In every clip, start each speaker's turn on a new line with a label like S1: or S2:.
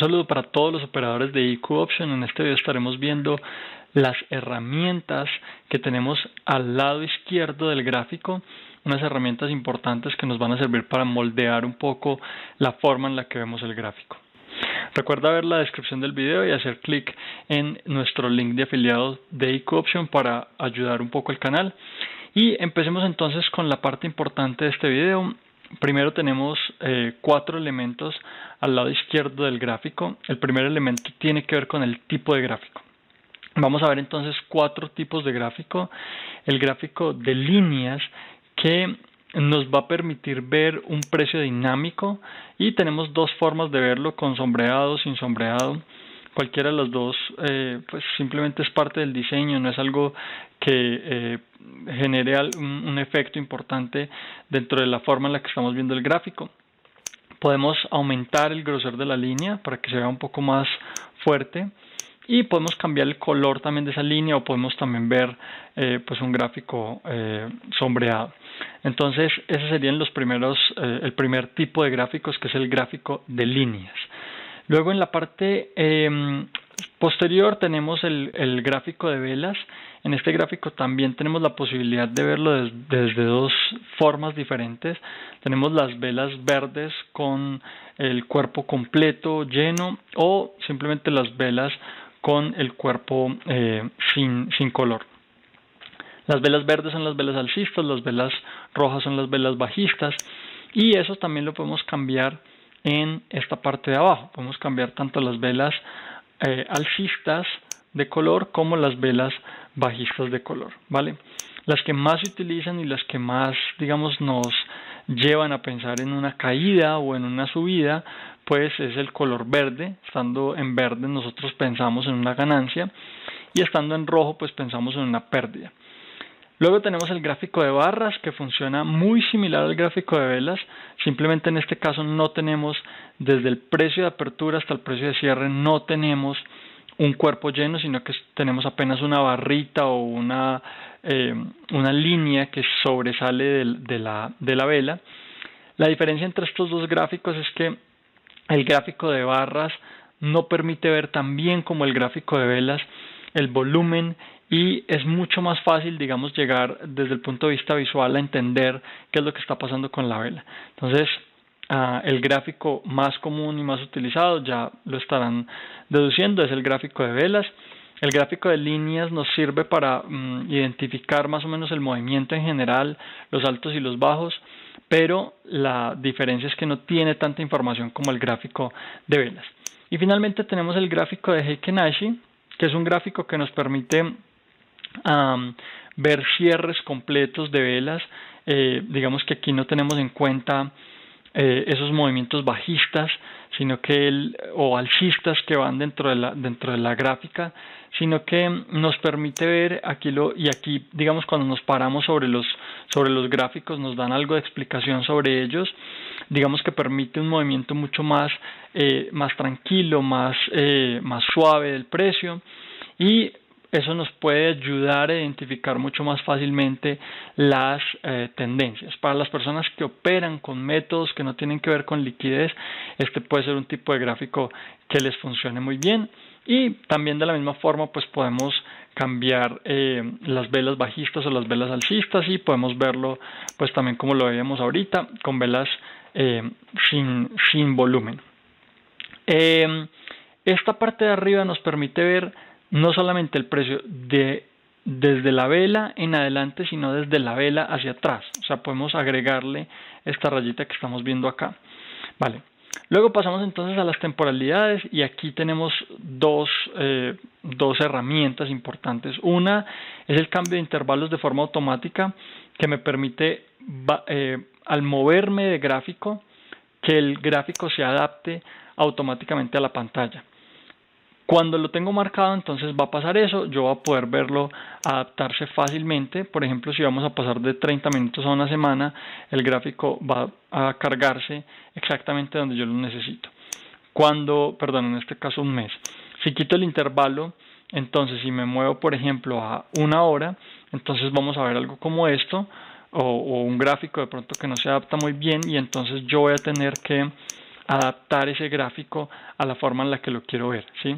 S1: saludo para todos los operadores de IQ Option. En este video estaremos viendo las herramientas que tenemos al lado izquierdo del gráfico, unas herramientas importantes que nos van a servir para moldear un poco la forma en la que vemos el gráfico. Recuerda ver la descripción del video y hacer clic en nuestro link de afiliados de IQ Option para ayudar un poco al canal. Y empecemos entonces con la parte importante de este video. Primero tenemos 4 elementos al lado izquierdo del gráfico. El primer elemento tiene que ver con el tipo de gráfico. Vamos a ver entonces 4 tipos de gráfico. El gráfico de líneas, que nos va a permitir ver un precio dinámico, y tenemos dos formas de verlo, con sombreado, sin sombreado. Cualquiera de los dos pues simplemente es parte del diseño, no es algo que genere un efecto importante dentro de la forma en la que estamos viendo el gráfico. Podemos aumentar el grosor de la línea para que se vea un poco más fuerte, y podemos cambiar el color también de esa línea, o podemos también ver pues un gráfico sombreado. Entonces esos serían los primeros, el primer tipo de gráficos, que es el gráfico de líneas. Luego en la parte posterior tenemos el gráfico de velas. En este gráfico también tenemos la posibilidad de verlo desde dos formas diferentes. Tenemos las velas verdes con el cuerpo completo, lleno, o simplemente las velas con el cuerpo sin color. Las velas verdes son las velas alcistas, las velas rojas son las velas bajistas, y eso también lo podemos cambiar en esta parte de abajo. Podemos cambiar tanto las velas alcistas de color como las velas bajistas de color, ¿vale? Las que más se utilizan y las que más, digamos, nos llevan a pensar en una caída o en una subida, pues es el color verde. Estando en verde nosotros pensamos en una ganancia, y estando en rojo pues pensamos en una pérdida. Luego tenemos el gráfico de barras, que funciona muy similar al gráfico de velas. Simplemente en este caso no tenemos, desde el precio de apertura hasta el precio de cierre, no tenemos un cuerpo lleno, sino que tenemos apenas una barrita o una línea que sobresale de la vela. La diferencia entre estos dos gráficos es que el gráfico de barras no permite ver tan bien como el gráfico de velas el volumen, y es mucho más fácil, digamos, llegar desde el punto de vista visual a entender qué es lo que está pasando con la vela. Entonces, el gráfico más común y más utilizado, ya lo estarán deduciendo, es el gráfico de velas. El gráfico de líneas nos sirve para identificar más o menos el movimiento en general, los altos y los bajos, pero la diferencia es que no tiene tanta información como el gráfico de velas. Y finalmente tenemos el gráfico de Heikin-Ashi, que es un gráfico que nos permite ver cierres completos de velas. Digamos que aquí no tenemos en cuenta esos movimientos bajistas, sino que o alcistas que van dentro de la gráfica, sino que nos permite ver aquí aquí, digamos, cuando nos paramos sobre los gráficos, nos dan algo de explicación sobre ellos. Digamos que permite un movimiento mucho más tranquilo, más suave del precio, y eso nos puede ayudar a identificar mucho más fácilmente las tendencias. Para las personas que operan con métodos que no tienen que ver con liquidez, este puede ser un tipo de gráfico que les funcione muy bien. Y también de la misma forma pues podemos cambiar las velas bajistas o las velas alcistas, y podemos verlo pues también como lo veíamos ahorita, con velas sin volumen. Esta parte de arriba nos permite ver no solamente el precio desde la vela en adelante, sino desde la vela hacia atrás. O sea, podemos agregarle esta rayita que estamos viendo acá. Vale. Luego pasamos entonces a las temporalidades, y aquí tenemos dos herramientas importantes. Una es el cambio de intervalos de forma automática, que me permite, al moverme de gráfico, que el gráfico se adapte automáticamente a la pantalla. Cuando lo tengo marcado, entonces va a pasar eso, yo voy a poder verlo adaptarse fácilmente. Por ejemplo, si vamos a pasar de 30 minutos a una semana, el gráfico va a cargarse exactamente donde yo lo necesito. En este caso un mes. Si quito el intervalo, entonces si me muevo, por ejemplo, a 1 hora, entonces vamos a ver algo como esto, o un gráfico de pronto que no se adapta muy bien, y entonces yo voy a tener que adaptar ese gráfico a la forma en la que lo quiero ver, ¿sí?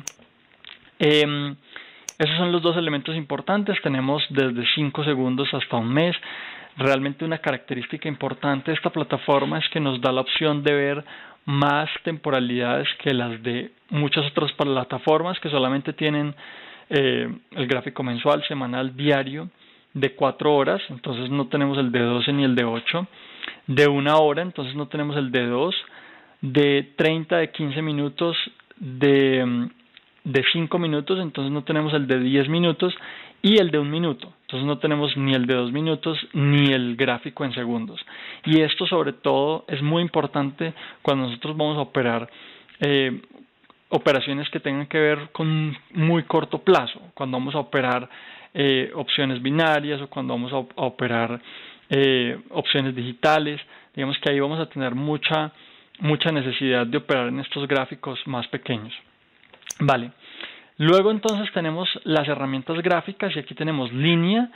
S1: Esos son los dos elementos importantes. Tenemos desde 5 segundos hasta un mes. Realmente una característica importante de esta plataforma es que nos da la opción de ver más temporalidades que las de muchas otras plataformas que solamente tienen el gráfico mensual, semanal, diario de 4 horas. Entonces no tenemos el de 12 ni el de 8. De 1 hora, entonces no tenemos el de 2. De 30, de 15 minutos, de 5 minutos, entonces no tenemos el de 10 minutos y el de 1 minuto. Entonces no tenemos ni el de 2 minutos ni el gráfico en segundos. Y esto sobre todo es muy importante cuando nosotros vamos a operar operaciones que tengan que ver con muy corto plazo, cuando vamos a operar opciones binarias o cuando vamos a operar opciones digitales. Digamos que ahí vamos a tener mucha necesidad de operar en estos gráficos más pequeños. Vale. Luego entonces tenemos las herramientas gráficas y aquí tenemos línea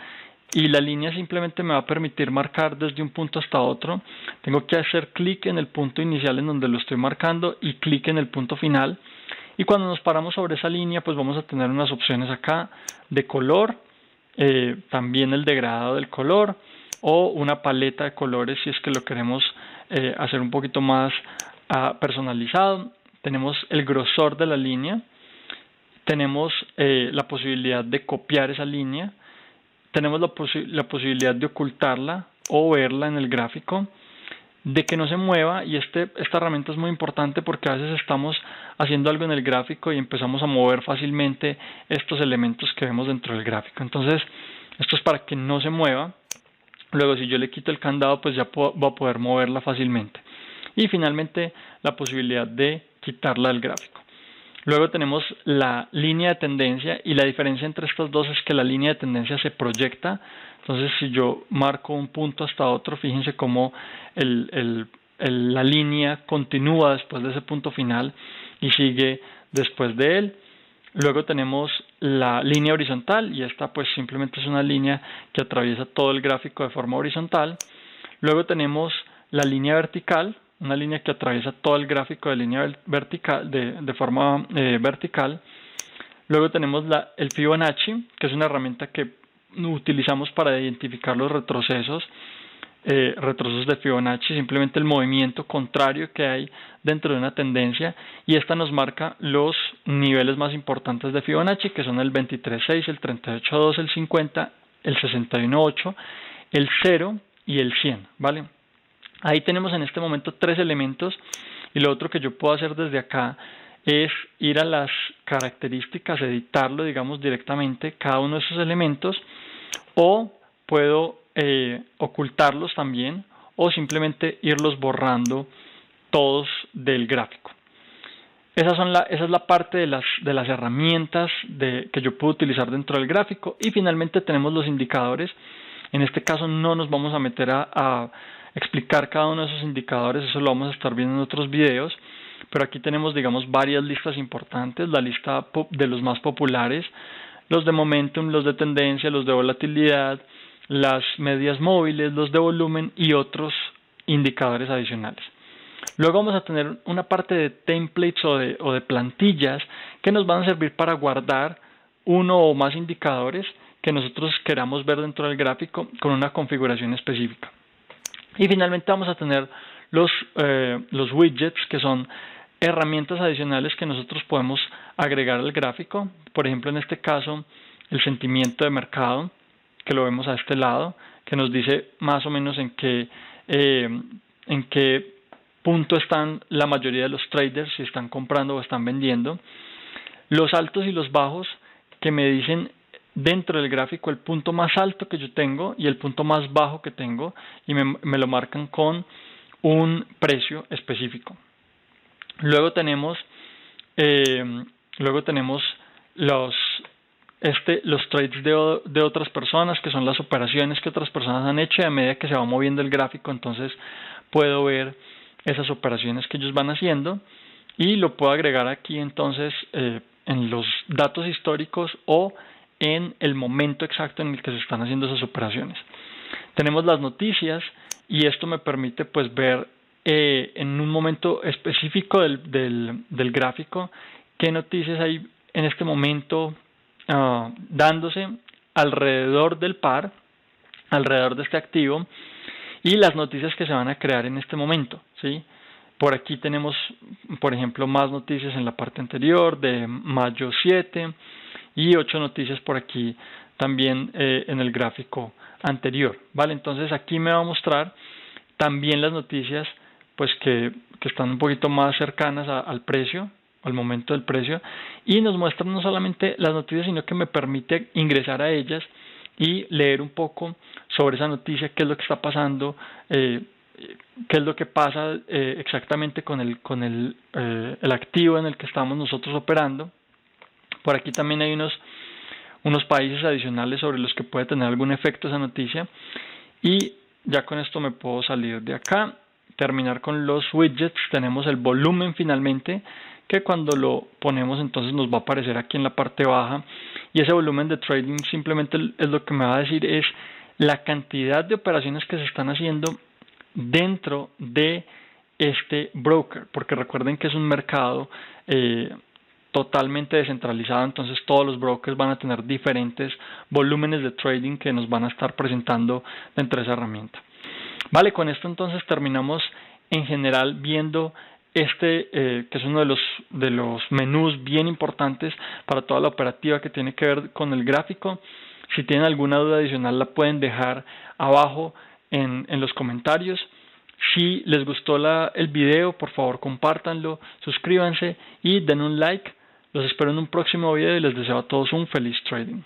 S1: y la línea simplemente me va a permitir marcar desde un punto hasta otro. Tengo que hacer clic en el punto inicial en donde lo estoy marcando y clic en el punto final. Y cuando nos paramos sobre esa línea pues vamos a tener unas opciones acá de color, también el degradado del color o una paleta de colores si es que lo queremos hacer un poquito más personalizado. Tenemos el grosor de la línea, tenemos la posibilidad de copiar esa línea, tenemos la posibilidad de ocultarla o verla en el gráfico, de que no se mueva, y esta herramienta es muy importante porque a veces estamos haciendo algo en el gráfico y empezamos a mover fácilmente estos elementos que vemos dentro del gráfico. Entonces, esto es para que no se mueva. Luego, si yo le quito el candado, pues ya va a poder moverla fácilmente. Y finalmente, la posibilidad de quitarla del gráfico. Luego tenemos la línea de tendencia, y la diferencia entre estos dos es que la línea de tendencia se proyecta. Entonces, si yo marco un punto hasta otro, fíjense cómo la línea continúa después de ese punto final y sigue después de él. Luego tenemos la línea horizontal, y esta pues simplemente es una línea que atraviesa todo el gráfico de forma horizontal. Luego tenemos la línea vertical, una línea que atraviesa todo el gráfico de línea vertical, de forma vertical. Luego tenemos el Fibonacci, que es una herramienta que utilizamos para identificar los retrocesos de Fibonacci, simplemente el movimiento contrario que hay dentro de una tendencia, y esta nos marca los niveles más importantes de Fibonacci, que son el 23.6, el 38.2, el 50, el 61.8, el 0 y el 100, ¿vale? Ahí tenemos en este momento 3 elementos, y lo otro que yo puedo hacer desde acá es ir a las características, editarlo, digamos, directamente, cada uno de esos elementos, o puedo ocultarlos también, o simplemente irlos borrando todos del gráfico. Esa es la parte de las herramientas que yo puedo utilizar dentro del gráfico. Y finalmente tenemos los indicadores. En este caso no nos vamos a meter a explicar cada uno de esos indicadores, eso lo vamos a estar viendo en otros videos, pero aquí tenemos, digamos, varias listas importantes, la lista de los más populares, los de momentum, los de tendencia, los de volatilidad, las medias móviles, los de volumen y otros indicadores adicionales. Luego vamos a tener una parte de templates o de plantillas que nos van a servir para guardar uno o más indicadores que nosotros queramos ver dentro del gráfico con una configuración específica. Y finalmente vamos a tener los widgets, que son herramientas adicionales que nosotros podemos agregar al gráfico. Por ejemplo, en este caso, el sentimiento de mercado, que lo vemos a este lado, que nos dice más o menos en qué punto están la mayoría de los traders, si están comprando o están vendiendo. Los altos y los bajos, que me dicen dentro del gráfico el punto más alto que yo tengo y el punto más bajo que tengo, y me lo marcan con un precio específico. Luego tenemos los trades de otras personas, que son las operaciones que otras personas han hecho, y a medida que se va moviendo el gráfico, entonces puedo ver esas operaciones que ellos van haciendo, y lo puedo agregar aquí entonces en los datos históricos o en el momento exacto en el que se están haciendo esas operaciones. Tenemos las noticias, y esto me permite pues ver en un momento específico del gráfico qué noticias hay en este momento dándose alrededor del par, alrededor de este activo, y las noticias que se van a crear en este momento, ¿sí? Por aquí tenemos, por ejemplo, más noticias en la parte anterior de mayo 7 y 8 noticias por aquí también en el gráfico anterior, ¿vale? Entonces aquí me va a mostrar también las noticias pues que están un poquito más cercanas al precio, al momento del precio, y nos muestran no solamente las noticias, sino que me permite ingresar a ellas y leer un poco sobre esa noticia, qué es lo que está pasando, qué es lo que pasa exactamente con el activo en el que estamos nosotros operando. Por aquí también hay unos países adicionales sobre los que puede tener algún efecto esa noticia, y ya con esto me puedo salir de acá, terminar con los widgets. Tenemos el volumen finalmente, que cuando lo ponemos entonces nos va a aparecer aquí en la parte baja, y ese volumen de trading simplemente es lo que me va a decir es la cantidad de operaciones que se están haciendo dentro de este broker, porque recuerden que es un mercado totalmente descentralizado, entonces todos los brokers van a tener diferentes volúmenes de trading que nos van a estar presentando dentro de esa herramienta. Vale, con esto entonces terminamos en general viendo que es uno de los menús bien importantes para toda la operativa que tiene que ver con el gráfico. Si tienen alguna duda adicional la pueden dejar abajo en los comentarios. Si les gustó el video, por favor compártanlo, suscríbanse y den un like. Los espero en un próximo video y les deseo a todos un feliz trading.